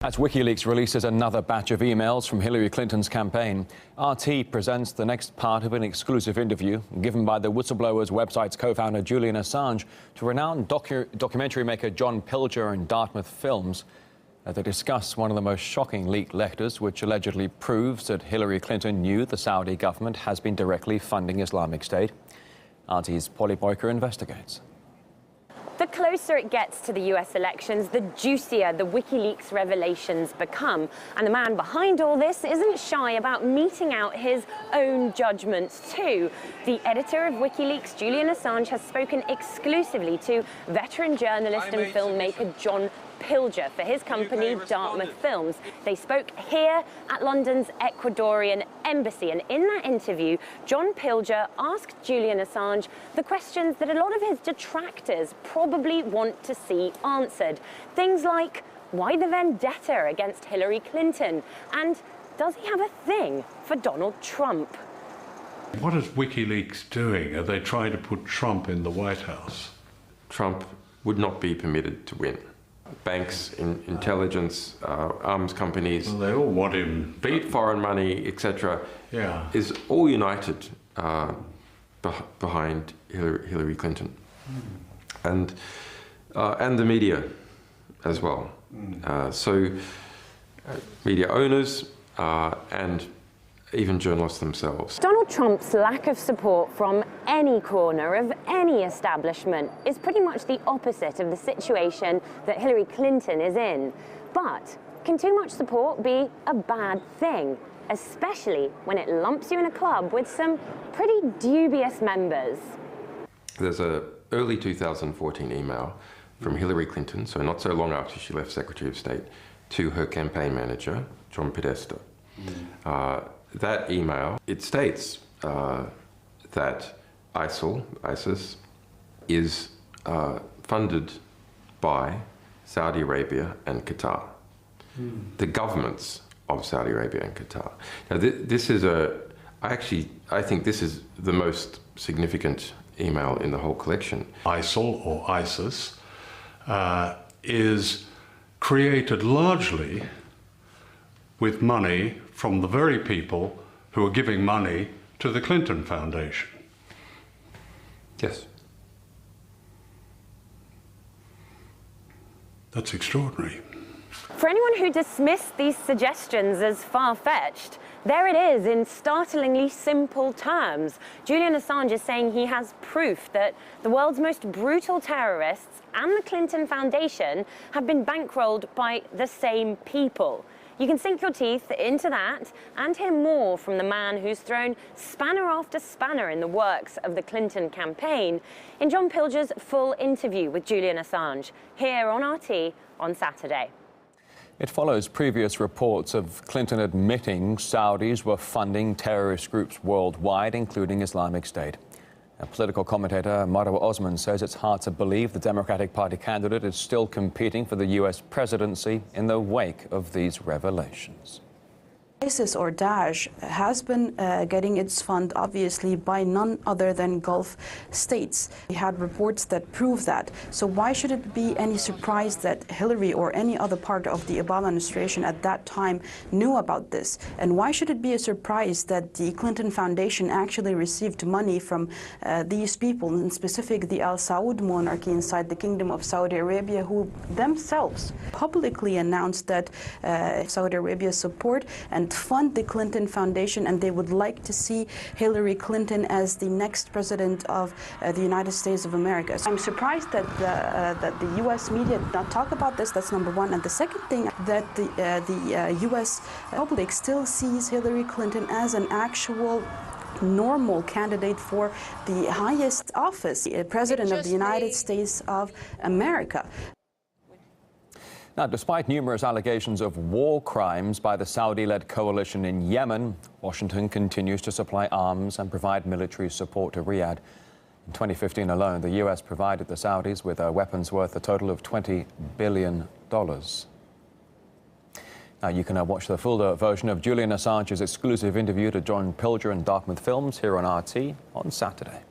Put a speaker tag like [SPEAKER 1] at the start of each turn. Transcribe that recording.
[SPEAKER 1] As WikiLeaks releases another batch of emails from Hillary Clinton's campaign, RT presents the next part of an exclusive interview given by the Whistleblowers website's co-founder Julian Assange to renowned documentary maker John Pilger and Dartmouth Films. They discuss one of the most shocking leaked letters, which allegedly proves that Hillary Clinton knew the Saudi government has been directly funding Islamic State. RT's Polly Boyker investigates.
[SPEAKER 2] The closer it gets to the US elections, the juicier the WikiLeaks revelations become. And the man behind all this isn't shy about meting out his own judgments too. The editor of WikiLeaks, Julian Assange, has spoken exclusively to veteran journalist and filmmaker John Pilger for his company Dartmouth Films. They spoke here at London's Ecuadorian embassy, and in that interview, John Pilger asked Julian Assange the questions that a lot of his detractors probably want to see answered. Things like, why the vendetta against Hillary Clinton? And does he have a thing for Donald Trump?
[SPEAKER 3] What is WikiLeaks doing? Are they trying to put Trump in the White House?
[SPEAKER 4] Trump would not be permitted to win. Banks, intelligence, arms companies,
[SPEAKER 3] Well, they all want him.
[SPEAKER 4] be it foreign money, etc.,
[SPEAKER 3] Yeah.
[SPEAKER 4] is all united behind Hillary Clinton, and the media as well. So media owners and even journalists themselves.
[SPEAKER 2] Donald Trump's lack of support from any corner of any establishment is pretty much the opposite of the situation that Hillary Clinton is in. But can too much support be a bad thing, especially when it lumps you in a club with some pretty dubious members? There's
[SPEAKER 4] an early 2014 email from Hillary Clinton, so not so long after she left Secretary of State, to her campaign manager, John Podesta. That email, it states that ISIS, is funded by Saudi Arabia and Qatar, the governments of Saudi Arabia and Qatar. Now, this is I think this is the most significant email in the whole collection.
[SPEAKER 3] ISIL, or ISIS, is created largely with money from the very people who are giving money to the Clinton Foundation.
[SPEAKER 4] Yes.
[SPEAKER 3] That's extraordinary.
[SPEAKER 2] For anyone who dismissed these suggestions as far-fetched, there it is in startlingly simple terms. Julian Assange is saying he has proof that the world's most brutal terrorists and the Clinton Foundation have been bankrolled by the same people. You can sink your teeth into that and hear more from the man who's thrown spanner after spanner in the works of the Clinton campaign in John Pilger's full interview with Julian Assange here on RT on Saturday.
[SPEAKER 1] It follows previous reports of Clinton admitting Saudis were funding terrorist groups worldwide, including Islamic State. A political commentator, Marwa Osman, says it's hard to believe the Democratic Party candidate is still competing for the U.S. presidency in the wake of these revelations.
[SPEAKER 5] ISIS or Daesh has been getting its fund, obviously, by none other than Gulf states. We had reports that prove that. So why should it be any surprise that Hillary or any other part of the Obama administration at that time knew about this? And why should it be a surprise that the Clinton Foundation actually received money from these people, in specific the Al Saud monarchy inside the Kingdom of Saudi Arabia, who themselves publicly announced that Saudi Arabia support and fund the Clinton Foundation, and they would like to see Hillary Clinton as the next president of the United States of America. So I'm surprised that the U.S. media did not talk about this. That's number one. And the second thing, that the U.S. public still sees Hillary Clinton as an actual normal candidate for the highest office, President of the United States of America.
[SPEAKER 1] Now, despite numerous allegations of war crimes by the Saudi-led coalition in Yemen, Washington continues to supply arms and provide military support to Riyadh. In 2015 alone, the U.S. provided the Saudis with weapons worth a total of $20 billion. Now, you can watch the full version of Julian Assange's exclusive interview to John Pilger and Dartmouth Films here on RT on Saturday.